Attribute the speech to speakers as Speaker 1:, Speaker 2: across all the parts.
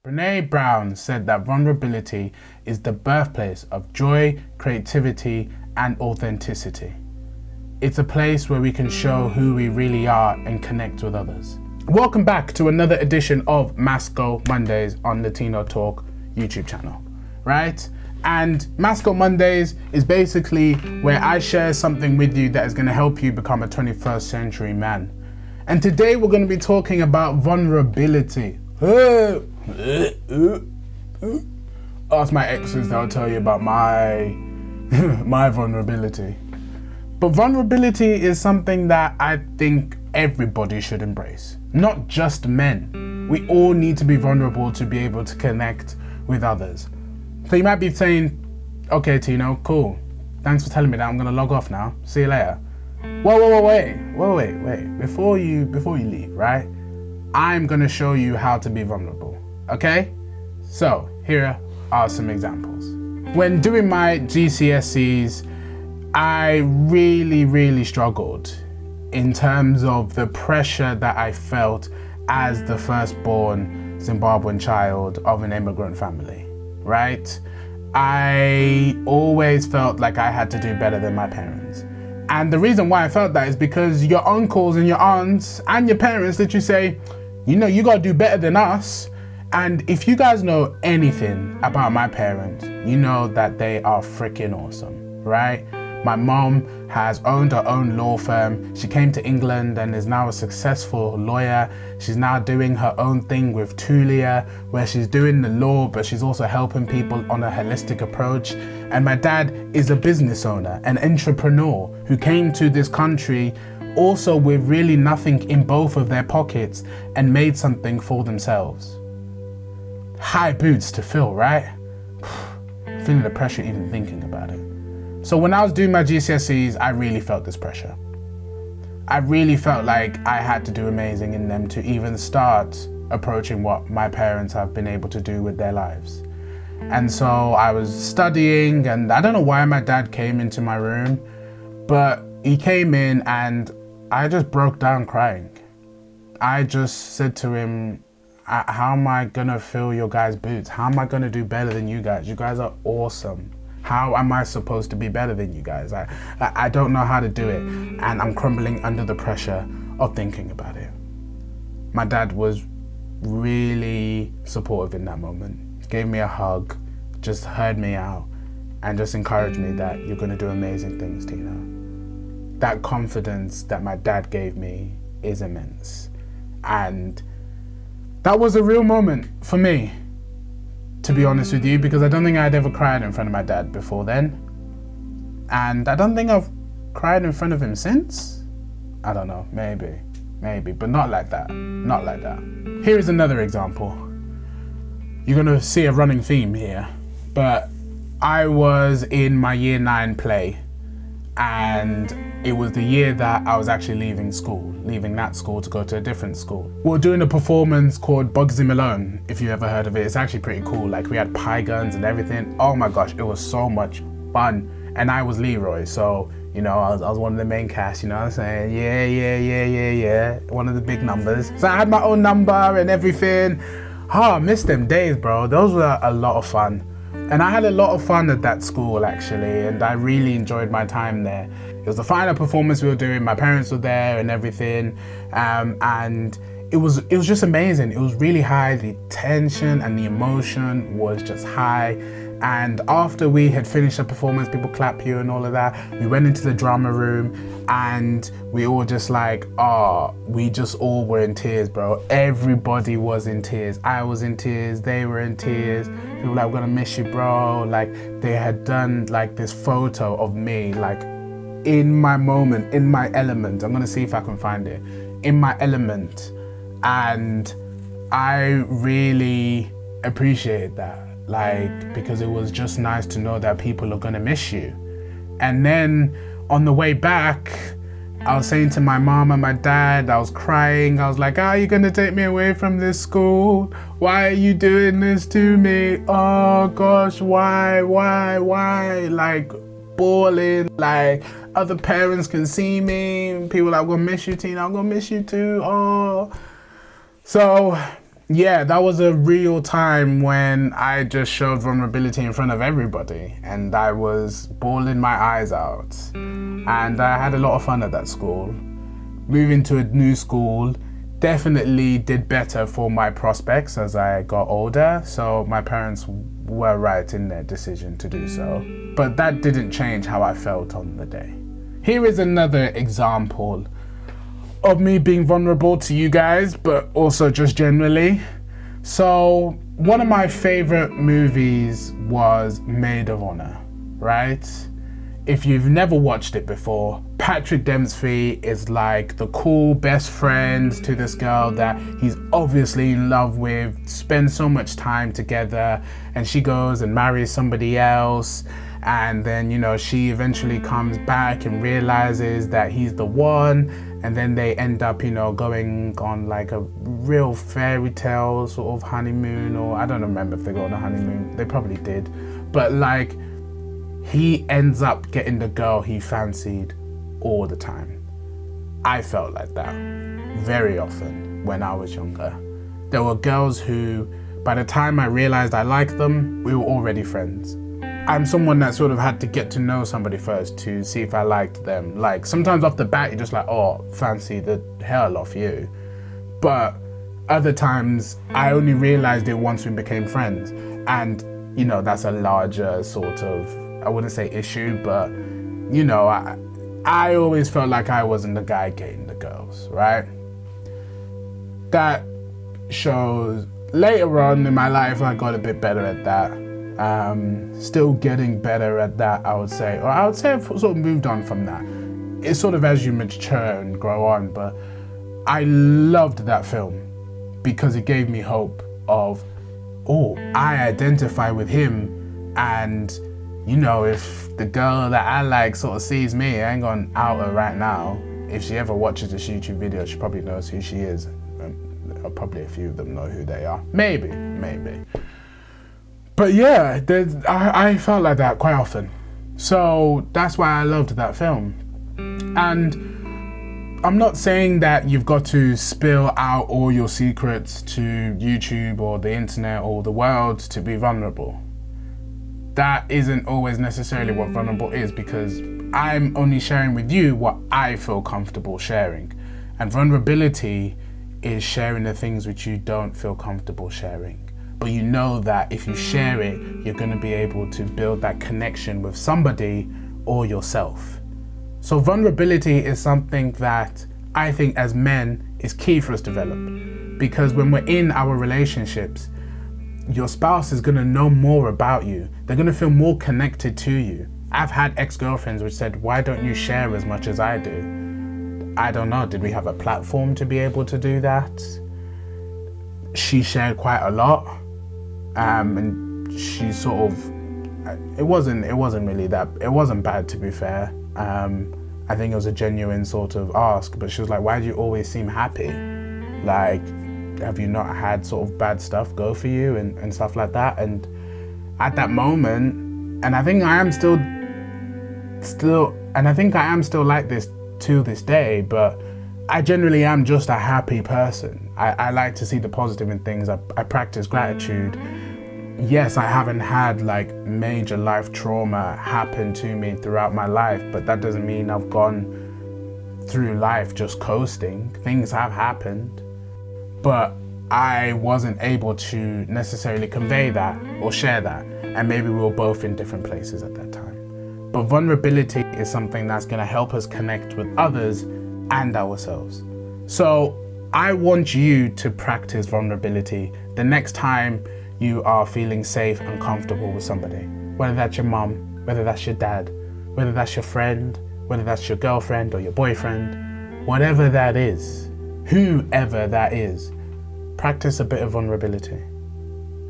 Speaker 1: Brené Brown said that vulnerability is the birthplace of joy, creativity, and authenticity. It's a place where we can show who we really are and connect with others. Welcome back to another edition of Masco Mondays on Latino Talk YouTube channel, right? And Masco Mondays is basically where I share something with you that is going to help you become a 21st century man. And today we're going to be talking about vulnerability. Ask my exes, they'll tell you about my my vulnerability. But vulnerability is something that I think everybody should embrace, not just men. We all need to be vulnerable to be able to connect with others. So you might be saying, okay, Tino, cool. Thanks for telling me that. I'm gonna log off now. See you later. Wait. Before you leave, right? I'm gonna show you how to be vulnerable, okay? So here are some examples. When doing my GCSEs, I really struggled in terms of the pressure that I felt as the firstborn Zimbabwean child of an immigrant family, right? I always felt like I had to do better than my parents. And the reason why I felt that is because your uncles and your aunts and your parents literally say, you know, you gotta do better than us. And if you guys know anything about my parents, you know that they are freaking awesome, right? My mom has owned her own law firm. She came to England and is now a successful lawyer. She's now doing her own thing with Tulia, where she's doing the law, but she's also helping people on a holistic approach. And my dad is a business owner, an entrepreneur who came to this country also with really nothing in both of their pockets and made something for themselves. High boots to fill, right? Feeling the pressure even thinking about it. So when I was doing my GCSEs, I really felt this pressure. I really felt like I had to do amazing in them to even start approaching what my parents have been able to do with their lives. And so I was studying, and I don't know why my dad came into my room, but he came in and I just broke down crying. I just said to him, how am I gonna fill your guys' boots? How am I gonna do better than you guys? You guys are awesome. How am I supposed to be better than you guys? I don't know how to do it, and I'm crumbling under the pressure of thinking about it. My dad was really supportive in that moment. Gave me a hug, just heard me out, and just encouraged me that you're gonna do amazing things, Tino. That confidence that my dad gave me is immense. And that was a real moment for me, to be honest with you, because I don't think I'd ever cried in front of my dad before then. And I don't think I've cried in front of him since. I don't know, maybe, but not like that, not like that. Here is another example. You're gonna see a running theme here, but I was in my year 9 play, and it was the year that I was actually leaving that school to go to a different school. We were doing a performance called Bugsy Malone, if you ever heard of it. It's actually pretty cool. Like, we had pie guns and everything. Oh my gosh, it was so much fun. And I was Leroy, so, you know, I was one of the main cast, you know what I'm saying? Yeah, one of the big numbers. So I had my own number and everything. I miss them days, bro. Those were a lot of fun. And I had a lot of fun at that school, actually, and I really enjoyed my time there. It was the final performance we were doing. My parents were there and everything, and it was just amazing. It was really high. The tension and the emotion was just high. And after we had finished the performance, people clap you and all of that, we went into the drama room and we all just like, we just all were in tears, bro. Everybody was in tears. I was in tears, they were in tears. People were like, we're gonna miss you, bro. Like, they had done like this photo of me, like in my moment, in my element. I'm gonna see if I can find it. In my element. And I really appreciated that. Like, because it was just nice to know that people are gonna miss you. And then on the way back, I was saying to my mom and my dad, I was crying. I was like, are you gonna take me away from this school? Why are you doing this to me? Oh gosh, why? Like, bawling, like other parents can see me. People are like, I'm gonna miss you, Tina, I'm gonna miss you too. Oh. So yeah, that was a real time when I just showed vulnerability in front of everybody, and I was bawling my eyes out. And I had a lot of fun at that school. Moving to a new school definitely did better for my prospects as I got older, so my parents were right in their decision to do so. But that didn't change how I felt on the day. Here is another example of me being vulnerable to you guys, but also just generally. So one of my favorite movies was Maid of Honor, right? If you've never watched it before, Patrick Dempsey is like the cool best friend to this girl that he's obviously in love with, spend so much time together, and she goes and marries somebody else. And then, you know, she eventually comes back and realizes that he's the one. And then they end up, you know, going on like a real fairy tale sort of honeymoon, or I don't remember if they go on a honeymoon. They probably did. But like, he ends up getting the girl he fancied all the time. I felt like that very often when I was younger. There were girls who, by the time I realized I liked them, we were already friends. I'm someone that sort of had to get to know somebody first to see if I liked them. Like sometimes off the bat, you're just like, oh, fancy the hell off you. But other times I only realized it once we became friends. And, you know, that's a larger sort of, I wouldn't say issue, but, you know, I always felt like I wasn't the guy getting the girls, right? That shows later on in my life, I got a bit better at that. Still getting better at that, I would say. Or I would say I've sort of moved on from that. It's sort of as you mature and grow on, but I loved that film because it gave me hope of, oh, I identify with him, and you know, if the girl that I like sort of sees me, I ain't gonna out her right now. If she ever watches this YouTube video, she probably knows who she is. Probably a few of them know who they are. Maybe. But yeah, I felt like that quite often. So that's why I loved that film. And I'm not saying that you've got to spill out all your secrets to YouTube or the internet or the world to be vulnerable. That isn't always necessarily what vulnerable is, because I'm only sharing with you what I feel comfortable sharing. And vulnerability is sharing the things which you don't feel comfortable sharing. But you know that if you share it, you're going to be able to build that connection with somebody or yourself. So vulnerability is something that I think as men is key for us to develop. Because when we're in our relationships, your spouse is going to know more about you. They're going to feel more connected to you. I've had ex-girlfriends which said, why don't you share as much as I do? I don't know. Did we have a platform to be able to do that? She shared quite a lot. And she sort of, it wasn't really that, it wasn't bad, to be fair. I think it was a genuine sort of ask, but she was like, why do you always seem happy? Like, have you not had sort of bad stuff go for you and stuff like that? And at that moment, and I think I am still like this to this day, but I generally am just a happy person. I like to see the positive in things. I practice gratitude. Yes, I haven't had like major life trauma happen to me throughout my life, but that doesn't mean I've gone through life just coasting. Things have happened, but I wasn't able to necessarily convey that or share that. And maybe we were both in different places at that time. But vulnerability is something that's going to help us connect with others and ourselves. So I want you to practice vulnerability the next time you are feeling safe and comfortable with somebody. Whether that's your mom, whether that's your dad, whether that's your friend, whether that's your girlfriend or your boyfriend, whatever that is, whoever that is, practice a bit of vulnerability.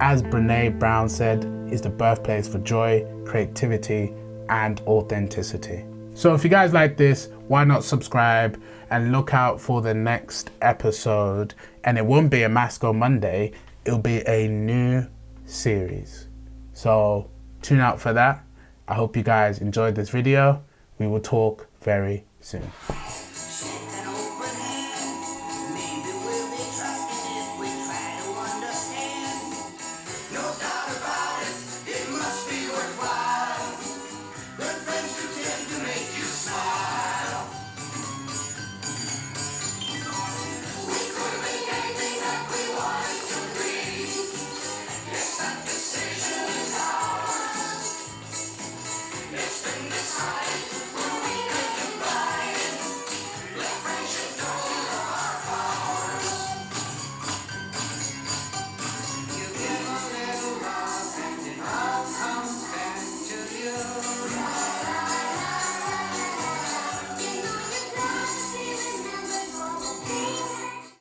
Speaker 1: As Brené Brown said, is the birthplace for joy, creativity, and authenticity. So if you guys like this, why not subscribe and look out for the next episode? And it won't be a Masco Monday, it'll be a new series. So tune out for that. I hope you guys enjoyed this video. We will talk very soon.